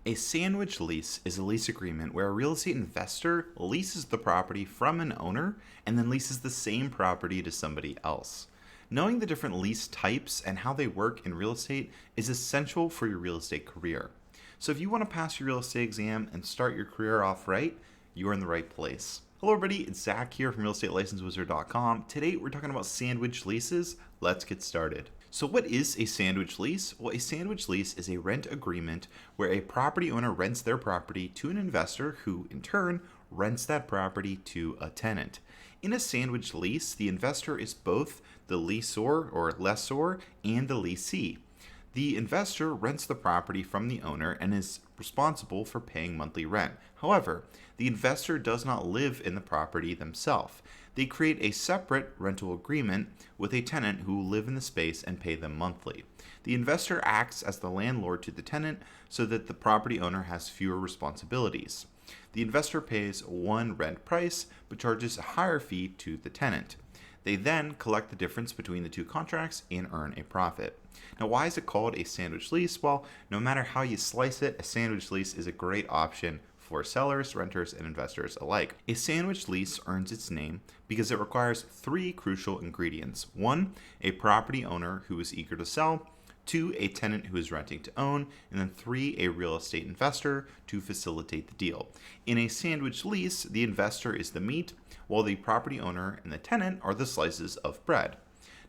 A sandwich lease is a lease agreement where a real estate investor leases the property from an owner and then leases the same property to somebody else. Knowing the different lease types and how they work in real estate is essential for your real estate career. So if you want to pass your real estate exam and start your career off right, you are in the right place. Hello everybody, it's Zach here from realestatelicensewizard.com. Today we're talking about sandwich leases. Let's get started. So what is a sandwich lease? Well, a sandwich lease is a rent agreement where a property owner rents their property to an investor who in turn rents that property to a tenant. In a sandwich lease, the investor is both the leaseor or lessor and the leasee. The investor rents the property from the owner and is responsible for paying monthly rent. However, the investor does not live in the property themselves. They create a separate rental agreement with a tenant who will live in the space and pay them monthly. The investor acts as the landlord to the tenant so that the property owner has fewer responsibilities. The investor pays one rent price but charges a higher fee to the tenant. They then collect the difference between the two contracts and earn a profit. Now, why is it called a sandwich lease? Well, no matter how you slice it, a sandwich lease is a great option for sellers, renters, and investors alike. A sandwich lease earns its name because it requires three crucial ingredients. One, a property owner who is eager to sell. Two, a tenant who is renting to own. And then three, a real estate investor to facilitate the deal. In a sandwich lease, the investor is the meat, while the property owner and the tenant are the slices of bread.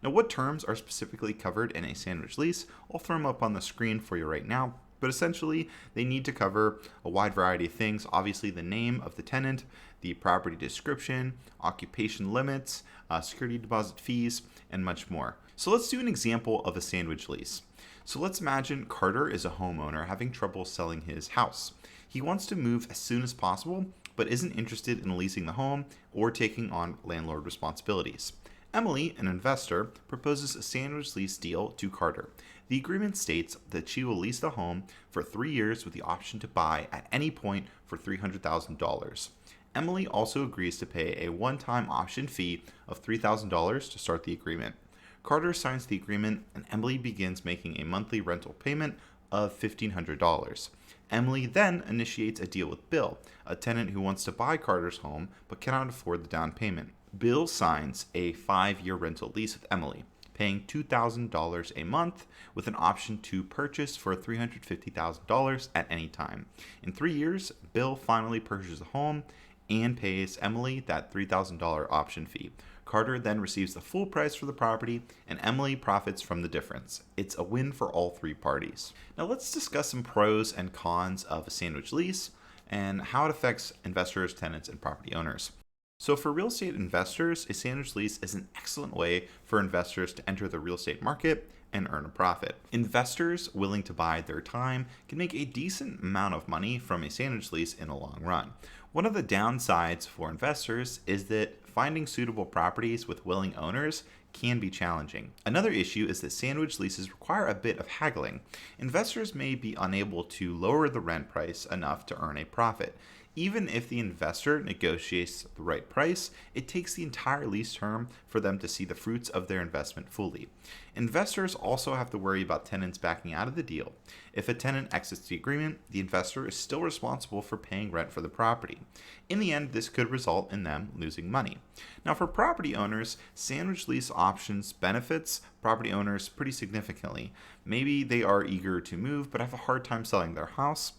Now, what terms are specifically covered in a sandwich lease? I'll throw them up on the screen for you right now. But essentially, they need to cover a wide variety of things. Obviously, the name of the tenant, the property description, occupation limits, security deposit fees, and much more. So let's do an example of a sandwich lease. So let's imagine Carter is a homeowner having trouble selling his house. He wants to move as soon as possible, but isn't interested in leasing the home or taking on landlord responsibilities. Emily, an investor, proposes a sandwich lease deal to Carter. The agreement states that she will lease the home for 3 years with the option to buy at any point for $300,000. Emily also agrees to pay a one-time option fee of $3,000 to start the agreement. Carter signs the agreement and Emily begins making a monthly rental payment of $1,500. Emily then initiates a deal with Bill, a tenant who wants to buy Carter's home but cannot afford the down payment. Bill signs a 5-year rental lease with Emily, paying $2,000 a month with an option to purchase for $350,000 at any time. In 3 years, Bill finally purchases the home and pays Emily that $3,000 option fee. Carter then receives the full price for the property and Emily profits from the difference. It's a win for all three parties. Now let's discuss some pros and cons of a sandwich lease and how it affects investors, tenants, and property owners. So for real estate investors, a sandwich lease is an excellent way for investors to enter the real estate market and earn a profit. Investors willing to buy their time can make a decent amount of money from a sandwich lease in the long run. One of the downsides for investors is that finding suitable properties with willing owners can be challenging. Another issue is that sandwich leases require a bit of haggling. Investors may be unable to lower the rent price enough to earn a profit. Even if the investor negotiates the right price, it takes the entire lease term for them to see the fruits of their investment fully. Investors also have to worry about tenants backing out of the deal. If a tenant exits the agreement, the investor is still responsible for paying rent for the property. In the end, this could result in them losing money. Now, for property owners, sandwich lease options benefits property owners pretty significantly. Maybe they are eager to move but have a hard time selling their house.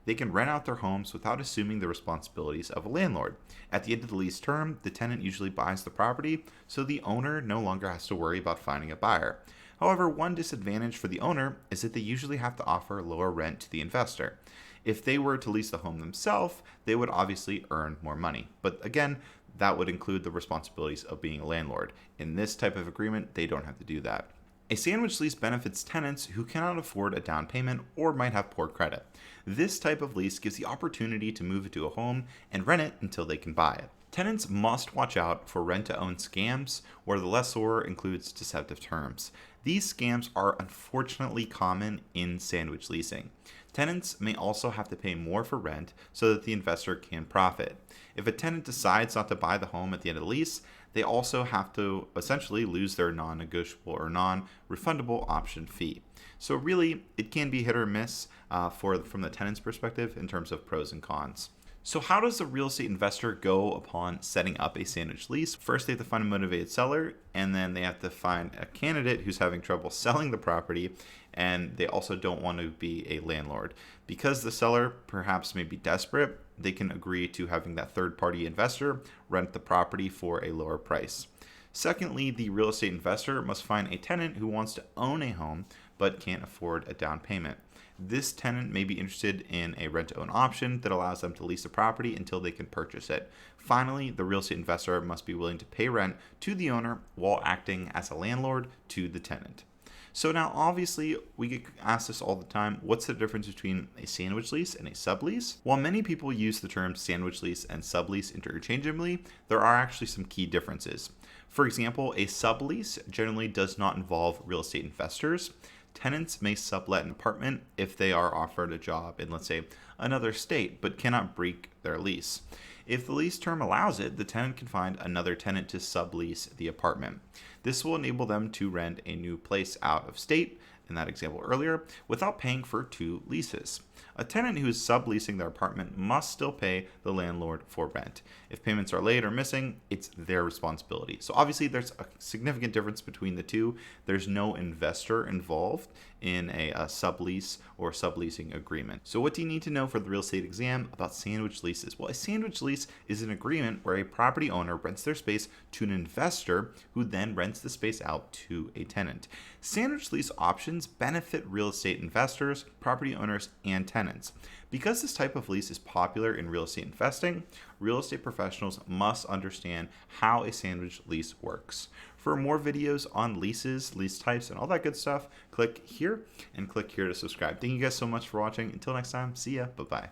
They can rent out their homes without assuming the responsibilities of a landlord. At the end of the lease term, the tenant usually buys the property, so the owner no longer has to worry about finding a buyer. However, one disadvantage for the owner is that they usually have to offer lower rent to the investor. If they were to lease the home themselves, they would obviously earn more money. But again, that would include the responsibilities of being a landlord. In this type of agreement, they don't have to do that. A sandwich lease benefits tenants who cannot afford a down payment or might have poor credit. This type of lease gives the opportunity to move into a home and rent it until they can buy it. Tenants must watch out for rent-to-own scams where the lessor includes deceptive terms. These scams are unfortunately common in sandwich leasing. Tenants may also have to pay more for rent so that the investor can profit. If a tenant decides not to buy the home at the end of the lease, they also have to essentially lose their non-negotiable or non-refundable option fee. So really, it can be hit or miss from the tenant's perspective in terms of pros and cons. So how does a real estate investor go upon setting up a sandwich lease? First, they have to find a motivated seller, and then they have to find a candidate who's having trouble selling the property, and they also don't want to be a landlord. Because the seller perhaps may be desperate, they can agree to having that third-party investor rent the property for a lower price. Secondly, the real estate investor must find a tenant who wants to own a home but can't afford a down payment. This tenant may be interested in a rent-to-own option that allows them to lease the property until they can purchase it. Finally, the real estate investor must be willing to pay rent to the owner while acting as a landlord to the tenant. So now, obviously, we get asked this all the time. What's the difference between a sandwich lease and a sublease? While many people use the terms sandwich lease and sublease interchangeably, there are actually some key differences. For example, a sublease generally does not involve real estate investors. Tenants may sublet an apartment if they are offered a job in, let's say, another state, but cannot break their lease. If the lease term allows it, the tenant can find another tenant to sublease the apartment. This will enable them to rent a new place out of state, in that example earlier, without paying for two leases. A tenant who is subleasing their apartment must still pay the landlord for rent. If payments are late or missing, it's their responsibility. So obviously there's a significant difference between the two. There's no investor involved in a sublease or subleasing agreement. So what do you need to know for the real estate exam about sandwich leases? Well, a sandwich lease is an agreement where a property owner rents their space to an investor who then rents the space out to a tenant. Sandwich lease options benefit real estate investors, property owners, and tenants. Because this type of lease is popular in real estate investing, real estate professionals must understand how a sandwich lease works. For more videos on leases, lease types, and all that good stuff, click here and click here to subscribe. Thank you guys so much for watching. Until next time, see ya. Bye-bye.